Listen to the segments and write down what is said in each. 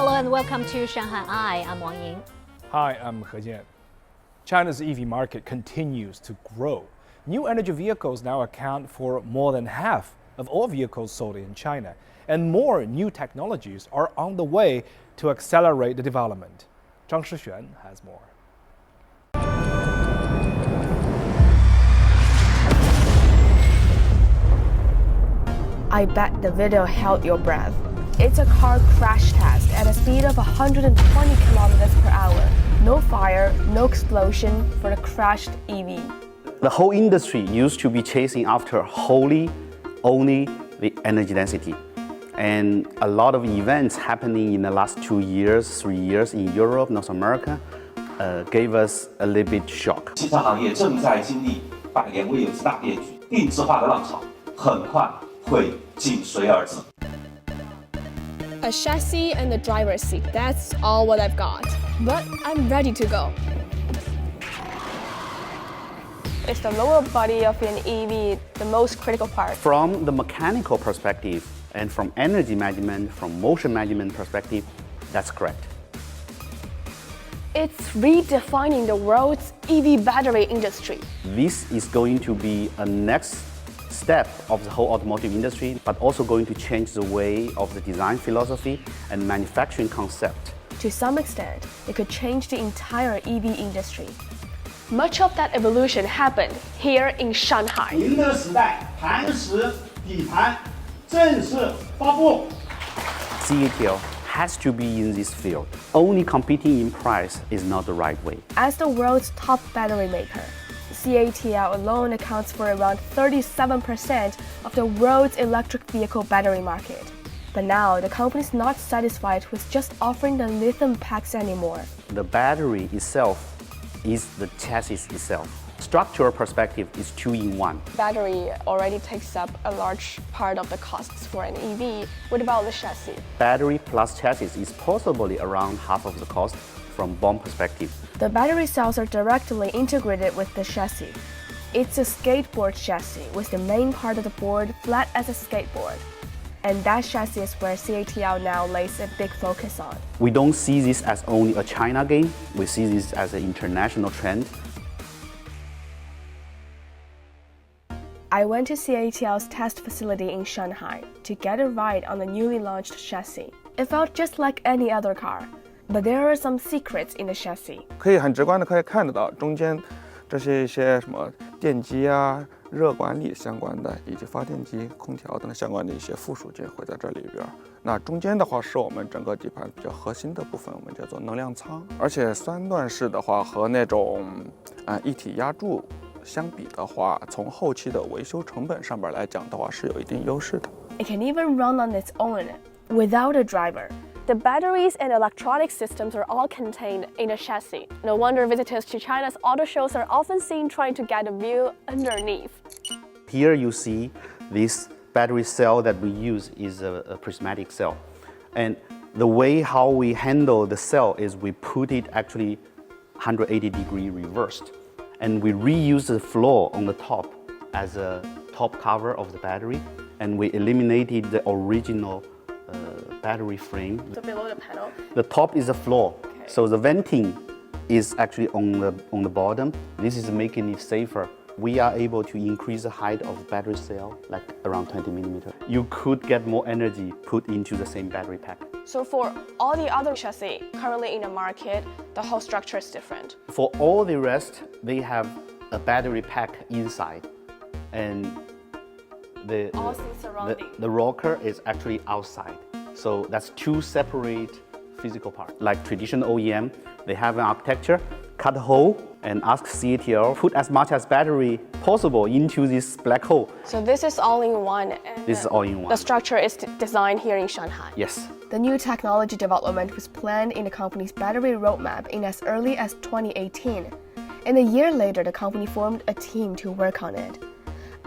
Hello and welcome to ShanghaiEye. I'm Wang Ying. Hi, I'm He Jian. China's EV market continues to grow. New energy vehicles now account for more than half of all vehicles sold in China, and more new technologies are on the way to accelerate the development. Zhang Shixuan has more. I bet the video held your breath. It's a car crash test at a speed of 120 kilometers per hour. No fire, no explosion for the crashed EV. The whole industry used to be chasing after only the energy density. And a lot of events happening in the last 2 years, 3 years in Europe, North America, gave us a little bit shock. 汽车行业正在经历百年未有之大变局，定制化的浪潮很快会紧随而至。 A chassis and the driver's seat, that's all what I've got. But I'm ready to go. Is the lower body of an EV the most critical part? From the mechanical perspective and from energy management, from motion management perspective, that's correct. It's redefining the world's EV battery industry. This is going to be a next step of the whole automotive industry, but also going to change the way of the design philosophy and manufacturing concept. To some extent, it could change the entire EV industry. Much of that evolution happened here in Shanghai. 您的时代磐石底盘正式发布。 CATL has to be in this field. Only competing in price is not the right way. As the world's top battery maker, CATL alone accounts for around 37% of the world's electric vehicle battery market. But now, the company is not satisfied with just offering the lithium packs anymore. The battery itself is the chassis itself. Structural perspective is 2-in-1. Battery already takes up a large part of the costs for an EV. What about the chassis? Battery plus chassis is possibly around half of the cost from BOM perspective. The battery cells are directly integrated with the chassis. It's a skateboard chassis with the main part of the board flat as a skateboard. And that chassis is where CATL now lays a big focus on. We don't see this as only a China game, we see this as an international trend. I went to CATL's test facility in Shanghai to get a ride on the newly launched chassis. It felt just like any other car, but there are some secrets in the chassis. 可以很直观的可以看得到，中间这是一些什么电机啊、热管理相关的，以及发电机、空调等相关的一些附属件会在这里边。那中间的话是我们整个底盘比较核心的部分，我们叫做能量舱。而且3段式的话和那种一体压铸相比的话，从后期的维修成本上边来讲的话是有一定优势的。It can even run on its own without a driver. The batteries and electronic systems are all contained in a chassis. No wonder visitors to China's auto shows are often seen trying to get a view underneath. Here you see this battery cell that we use is a prismatic cell. And the way how we handle the cell is we put it actually 180-degree reversed. And we reuse the floor on the top as a top cover of the battery. And we eliminated the original battery frame. So below the panel? The top is the floor. Okay. So the venting is actually on the bottom. This is making it safer. We are able to increase the height of the battery cell like around 20 millimeters. You could get more energy put into the same battery pack. So for all the other chassis currently in the market, the whole structure is different. For all the rest, they have a battery pack inside. And the rocker is actually outside. So that's 2 separate physical parts. Like traditional OEM, they have an architecture, cut a hole, and ask CATL put as much as battery possible into this black hole. So this is all in one. This is all in one. The structure is designed here in Shanghai. Yes. The new technology development was planned in the company's battery roadmap in as early as 2018. And a year later, the company formed a team to work on it.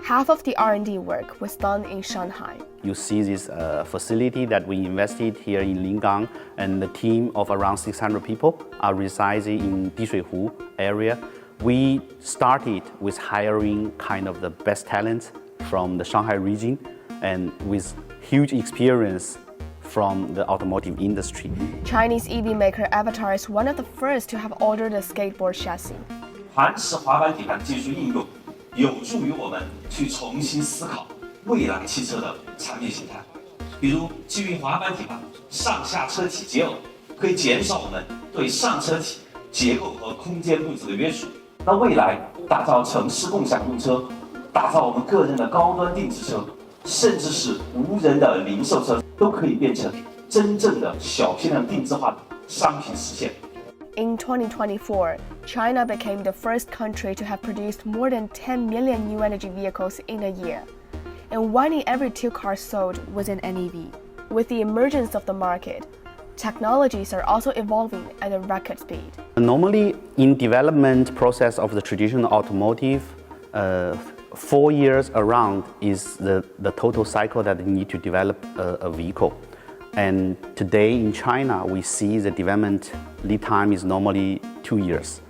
Half of the R&D work was done in Shanghai. You see this facility that we invested here in Lingang, and the team of around 600 people are residing in Dishuihu area. We started with hiring kind of the best talents from the Shanghai region, and with huge experience from the automotive industry. Chinese EV maker Avatar is one of the first to have ordered a skateboard chassis. 韩式滑板底盘技术应用，有助于我们去重新思考未来汽车的产品形态。比如，基于滑板底盘上下车体接耦，可以减少我们对上车体结构和空间布置的约束。那未来打造城市共享用车，打造我们个人的高端定制车，甚至是无人的零售车，都可以变成真正的小批量定制化的商品实现。 In 2024, China became the first country to have produced more than 10 million new energy vehicles in a year. And 1 in every 2 cars sold was an NEV. With the emergence of the market, technologies are also evolving at a record speed. Normally, in development process of the traditional automotive, 4 years around is the total cycle that you need to develop a vehicle. And today in China, we see the development lead time is normally 2 years.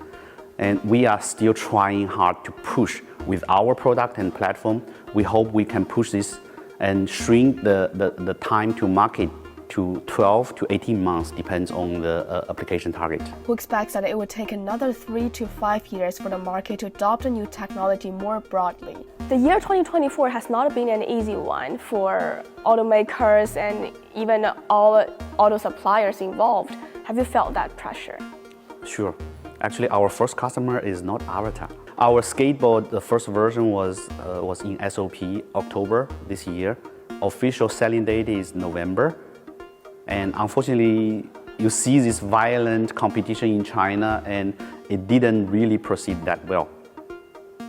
And we are still trying hard to push with our product and platform. We hope we can push this and shrink the time to market to 12 to 18 months, depends on the application target. Who expects that it would take another 3 to 5 years for the market to adopt a new technology more broadly. The year 2024 has not been an easy one for automakers and even all auto suppliers involved. Have you felt that pressure? Sure. Actually, our first customer is not Avatar. Our skateboard, the first version was in SOP October this year. Official selling date is November. And unfortunately, you see this violent competition in China, and it didn't really proceed that well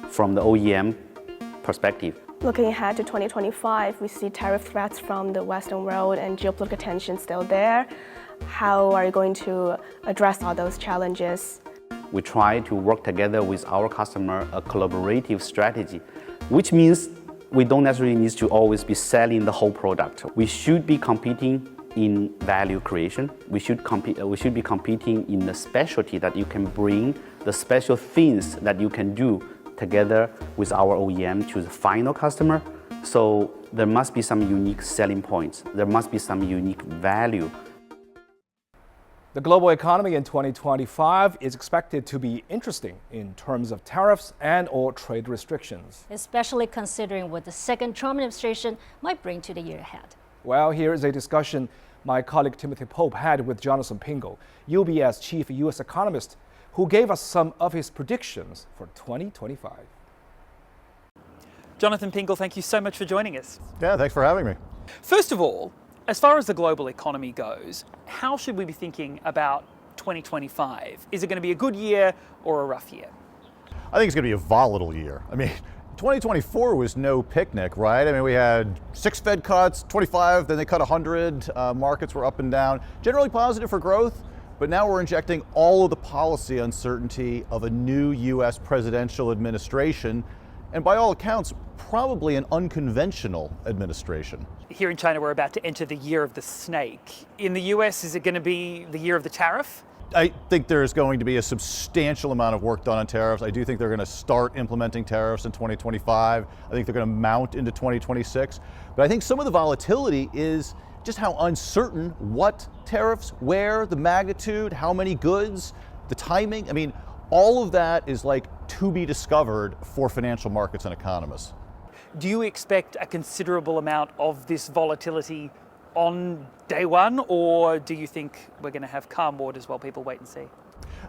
from the OEM perspective. Looking ahead to 2025, we see tariff threats from the Western world and geopolitical tensions still there. How are you going to address all those challenges? We try to work together with our customer, a collaborative strategy, which means we don't necessarily need to always be selling the whole product. We should be competing in value creation. We should be competing in the specialty that you can bring, the special things that you can do together with our OEM to the final customer. So there must be some unique selling points. There must be some unique value. The global economy in 2025 is expected to be interesting in terms of tariffs and/or trade restrictions, especially considering what the second Trump administration might bring to the year ahead. Well, here is a discussion my colleague Timothy Pope had with Jonathan Pingle, UBS chief U.S. economist, who gave us some of his predictions for 2025. Jonathan Pingle, thank you so much for joining us. Yeah, thanks for having me. First of all, as far as the global economy goes, how should we be thinking about 2025? Is it going to be a good year or a rough year? I think it's going to be a volatile year. I mean, 2024 was no picnic, right? I mean, we had 6 Fed cuts, 25, then they cut 100. Markets were up and down. Generally positive for growth, but now we're injecting all of the policy uncertainty of a new U.S. presidential administration, and by all accounts, probably an unconventional administration. Here in China, we're about to enter the year of the snake. In the US, is it going to be the year of the tariff? I think there's going to be a substantial amount of work done on tariffs. I do think they're going to start implementing tariffs in 2025. I think they're going to mount into 2026. But I think some of the volatility is just how uncertain what tariffs, where, the magnitude, how many goods, the timing. I mean, all of that is like to be discovered for financial markets and economists. Do you expect a considerable amount of this volatility on day one, or do you think we're going to have calm waters while people wait and see?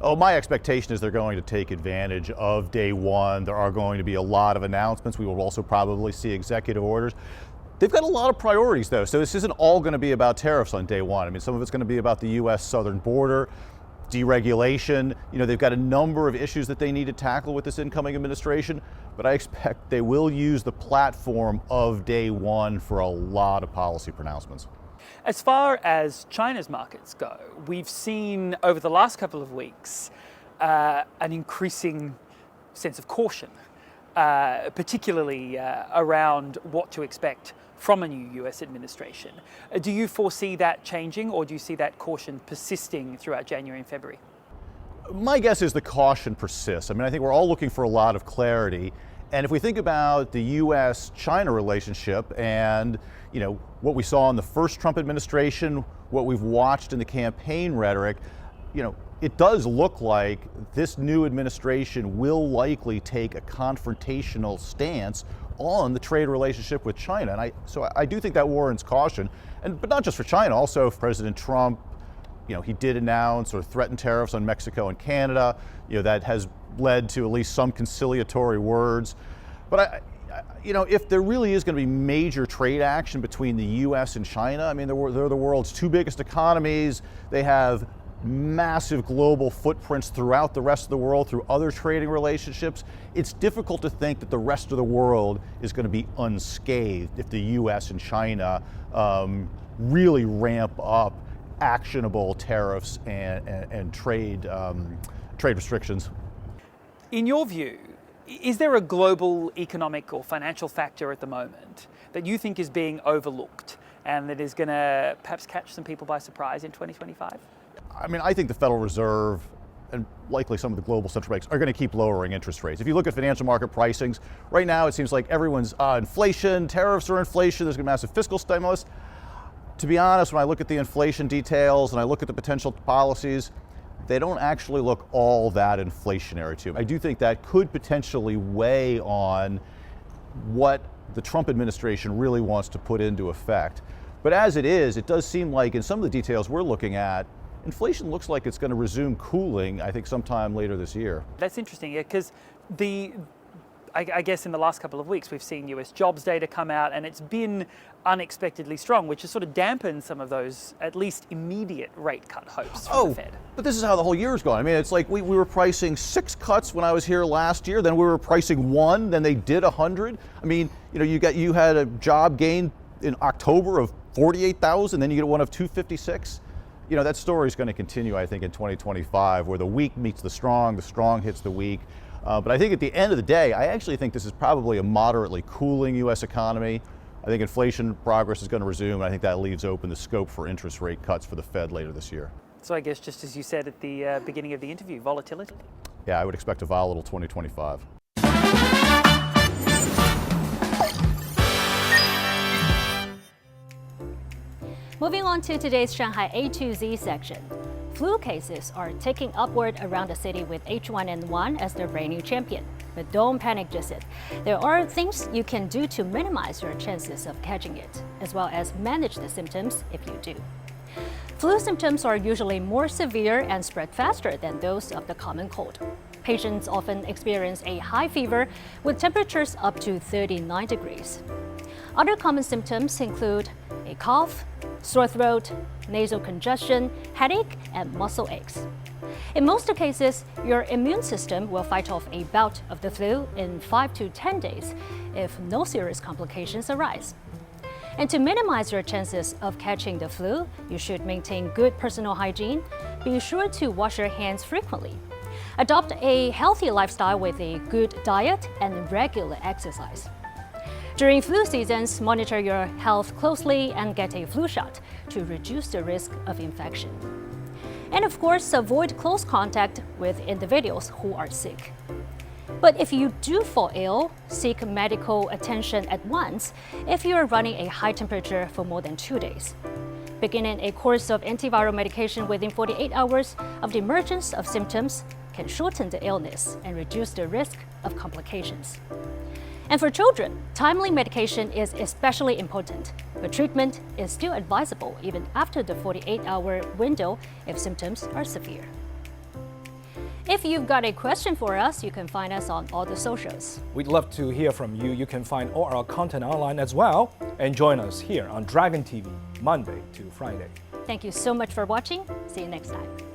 Oh, my expectation is they're going to take advantage of day one. There are going to be a lot of announcements. We will also probably see executive orders. They've got a lot of priorities, though, so this isn't all going to be about tariffs on day one. I mean, some of it's going to be about the U.S. southern border, deregulation. You know, they've got a number of issues that they need to tackle with this incoming administration, but I expect they will use the platform of day one for a lot of policy pronouncements. As far as China's markets go, we've seen over the last couple of weeks an increasing sense of caution, particularly around what to expect from a new US administration. Do you foresee that changing, or do you see that caution persisting throughout January and February? My guess is the caution persists. I mean, I think we're all looking for a lot of clarity. And if we think about the US-China relationship and, you know, what we saw in the first Trump administration, what we've watched in the campaign rhetoric, it does look like this new administration will likely take a confrontational stance on the trade relationship with China. And so I do think that warrants caution, but not just for China, also President Trump, he did announce or threaten tariffs on Mexico and Canada. That has led to at least some conciliatory words. But if there really is going to be major trade action between the U.S. and China, I mean, they're the world's two biggest economies. They have massive global footprints throughout the rest of the world through other trading relationships. It's difficult to think that the rest of the world is going to be unscathed if the U.S. and China really ramp up actionable tariffs and trade restrictions. In your view, is there a global economic or financial factor at the moment that you think is being overlooked and that is going to perhaps catch some people by surprise in 2025? I mean, I think the Federal Reserve and likely some of the global central banks are going to keep lowering interest rates. If you look at financial market pricings, right now it seems like everyone's inflation, tariffs are inflation, there's going to be massive fiscal stimulus. To be honest, when I look at the inflation details and I look at the potential policies, they don't actually look all that inflationary to me. I do think that could potentially weigh on what the Trump administration really wants to put into effect. But as it is, it does seem like in some of the details we're looking at, inflation looks like it's going to resume cooling, I think, sometime later this year. That's interesting, because I guess in the last couple of weeks we've seen US jobs data come out and it's been unexpectedly strong, which has sort of dampened some of those at least immediate rate cut hopes from the Fed. But this is how the whole year's going. I mean, it's like we were pricing 6 cuts when I was here last year, then we were pricing 1, then they did 100. I mean, you had a job gain in October of 48,000, then you get one of 256. That story is going to continue, I think, in 2025, where the weak meets the strong hits the weak. But I think at the end of the day, I actually think this is probably a moderately cooling U.S. economy. I think inflation progress is going to resume, and I think that leaves open the scope for interest rate cuts for the Fed later this year. So I guess just as you said at the beginning of the interview, volatility. Yeah, I would expect a volatile 2025. Moving on to today's Shanghai A to Z section. Flu cases are ticking upward around the city with H1N1 as the reigning champion. But don't panic just yet. There are things you can do to minimize your chances of catching it, as well as manage the symptoms if you do. Flu symptoms are usually more severe and spread faster than those of the common cold. Patients often experience a high fever with temperatures up to 39 degrees. Other common symptoms include a cough, sore throat, nasal congestion, headache, and muscle aches. In most cases, your immune system will fight off a bout of the flu in 5 to 10 days if no serious complications arise. And to minimize your chances of catching the flu, you should maintain good personal hygiene. Be sure to wash your hands frequently. Adopt a healthy lifestyle with a good diet and regular exercise. During flu seasons, monitor your health closely and get a flu shot to reduce the risk of infection. And of course, avoid close contact with individuals who are sick. But if you do fall ill, seek medical attention at once if you are running a high temperature for more than 2 days. Beginning a course of antiviral medication within 48 hours of the emergence of symptoms can shorten the illness and reduce the risk of complications. And for children, timely medication is especially important, but treatment is still advisable even after the 48-hour window if symptoms are severe. If you've got a question for us, you can find us on all the socials. We'd love to hear from you. You can find all our content online as well, and join us here on Dragon TV, Monday to Friday. Thank you so much for watching. See you next time.